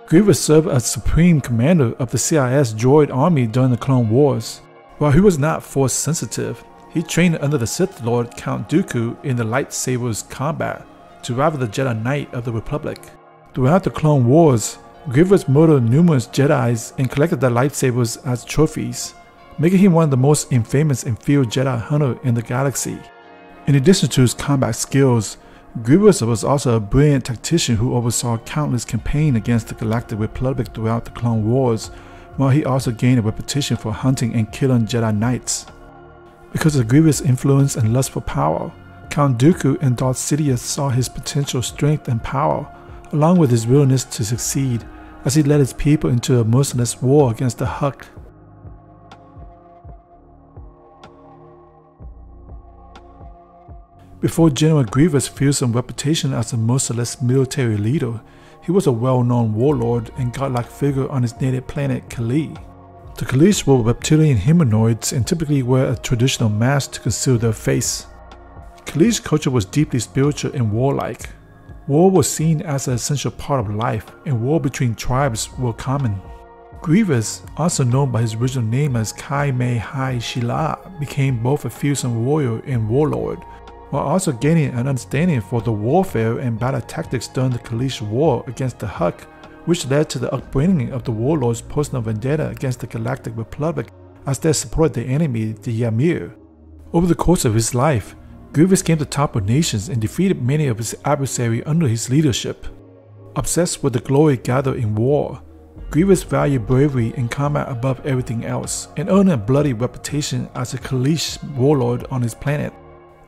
Grievous served as Supreme Commander of the CIS droid army during the Clone Wars. While he was not Force sensitive, he trained under the Sith Lord Count Dooku in the lightsabers combat to rival the Jedi Knight of the Republic. Throughout the Clone Wars, Grievous murdered numerous Jedis and collected their lightsabers as trophies, making him one of the most infamous and feared Jedi hunter in the galaxy. In addition to his combat skills, Grievous was also a brilliant tactician who oversaw countless campaigns against the Galactic Republic throughout the Clone Wars, while he also gained a reputation for hunting and killing Jedi Knights. Because of Grievous' influence and lust for power, Count Dooku and Darth Sidious saw his potential strength and power, along with his willingness to succeed, as he led his people into a merciless war against the Hux. Before General Grievous' fearsome reputation as a merciless military leader, he was a well-known warlord and godlike figure on his native planet Kali. The Kalish were reptilian humanoids and typically wear a traditional mask to conceal their face. Kalish culture was deeply spiritual and warlike. War was seen as an essential part of life, and war between tribes were common. Grievous, also known by his original name as Kai Mei Hai Shila, became both a fearsome warrior and warlord, while also gaining an understanding for the warfare and battle tactics during the Kalish War against the Hux, which led to the upbringing of the warlord's personal vendetta against the Galactic Republic as they supported the enemy, the Ymir. Over the course of his life, Grievous came to topple nations and defeated many of his adversaries under his leadership. Obsessed with the glory gathered in war, Grievous valued bravery and combat above everything else, and earned a bloody reputation as a Kalish warlord on his planet.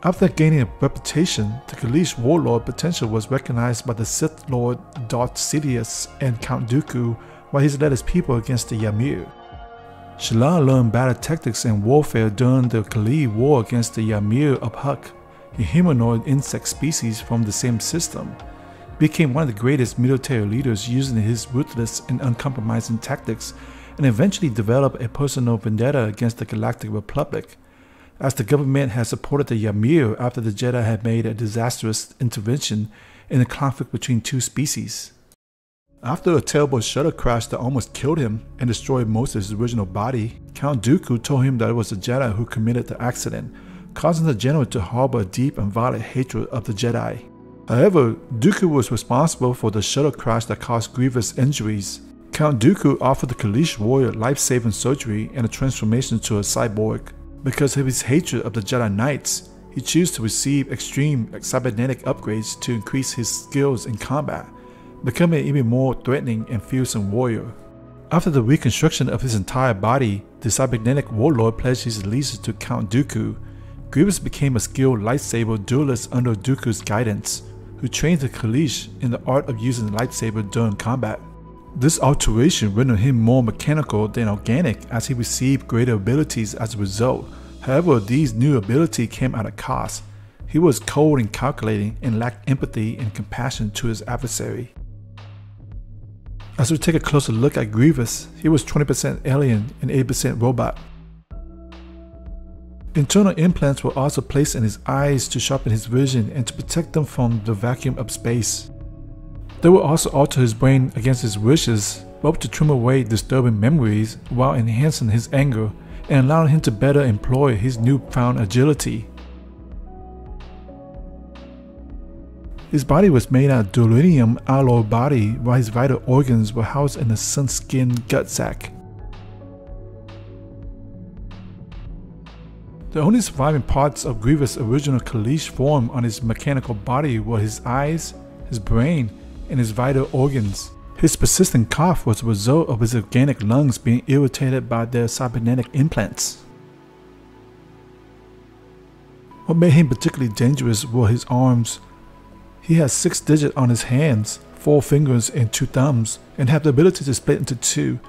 After gaining a reputation, the Kalish warlord potential was recognized by the Sith Lord Darth Sidious and Count Dooku while he led his people against the Ymir. Shila learned battle tactics and warfare during the Kali War against the Ymir of Hux, a humanoid insect species from the same system. He became one of the greatest military leaders using his ruthless and uncompromising tactics, and eventually developed a personal vendetta against the Galactic Republic, as the government had supported the Ymir after the Jedi had made a disastrous intervention in the conflict between two species. After a terrible shuttle crash that almost killed him and destroyed most of his original body, Count Dooku told him that it was the Jedi who committed the accident, causing the general to harbor a deep and violent hatred of the Jedi. However, Dooku was responsible for the shuttle crash that caused grievous injuries. Count Dooku offered the Kalish warrior life-saving surgery and a transformation to a cyborg. Because of his hatred of the Jedi Knights, he chose to receive extreme cybernetic upgrades to increase his skills in combat, becoming an even more threatening and fearsome warrior. After the reconstruction of his entire body, the cybernetic warlord pledged his allegiance to Count Dooku. Grievous became a skilled lightsaber duelist under Dooku's guidance, who trained the Kalish in the art of using the lightsaber during combat. This alteration rendered him more mechanical than organic as he received greater abilities as a result. However, these new abilities came at a cost. He was cold and calculating and lacked empathy and compassion to his adversary. As we take a closer look at Grievous, he was 20% alien and 80% robot. Internal implants were also placed in his eyes to sharpen his vision and to protect them from the vacuum of space. They would also alter his brain against his wishes, both to trim away disturbing memories while enhancing his anger and allowing him to better employ his newfound agility. His body was made out of dulonium alloy body, while his vital organs were housed in a sun-skin gut sac. The only surviving parts of Grievous' original Kalish form on his mechanical body were his eyes, his brain, and his vital organs. His persistent cough was a result of his organic lungs being irritated by their cybernetic implants. What made him particularly dangerous were his arms. He has 6 digits on his hands, 4 fingers and 2 thumbs, and have the ability to split into 2,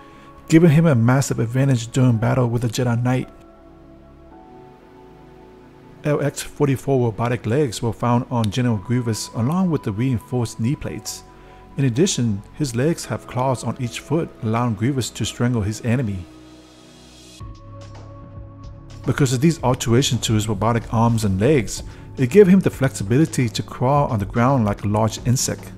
giving him a massive advantage during battle with a Jedi Knight. LX-44 robotic legs were found on General Grievous along with the reinforced knee plates. In addition, his legs have claws on each foot, allowing Grievous to strangle his enemy. Because of these alterations to his robotic arms and legs, It gave him the flexibility to crawl on the ground like a large insect.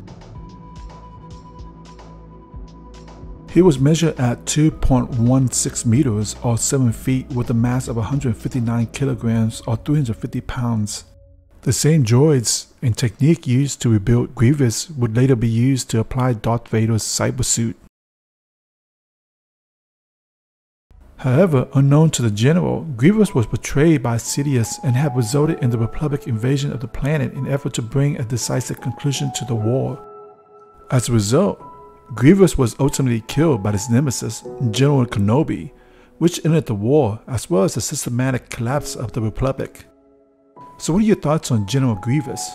He was measured at 2.16 meters or 7 feet with a mass of 159 kilograms or 350 pounds. The same droids and technique used to rebuild Grievous would later be used to apply Darth Vader's cybersuit. However, unknown to the general, Grievous was betrayed by Sidious and had resulted in the Republic invasion of the planet in an effort to bring a decisive conclusion to the war. As a result, Grievous was ultimately killed by his nemesis, General Kenobi, which ended the war as well as the systematic collapse of the Republic. So what are your thoughts on General Grievous?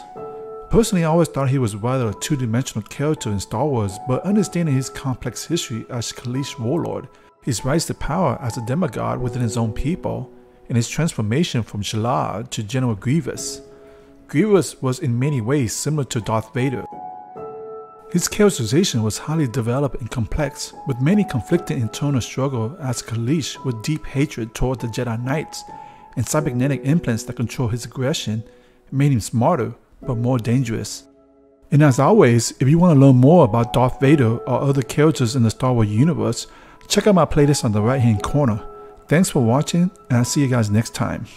Personally, I always thought he was rather a two-dimensional character in Star Wars, but understanding his complex history as Kaleesh warlord, his rise to power as a demigod within his own people, and his transformation from Jalad to General Grievous. Grievous was in many ways similar to Darth Vader. His characterization was highly developed and complex, with many conflicting internal struggles as Kaleesh with deep hatred toward the Jedi Knights, and cybernetic implants that control his aggression made him smarter but more dangerous. And as always, if you want to learn more about Darth Vader or other characters in the Star Wars universe, check out my playlist on the right hand corner. Thanks for watching, and I'll see you guys next time.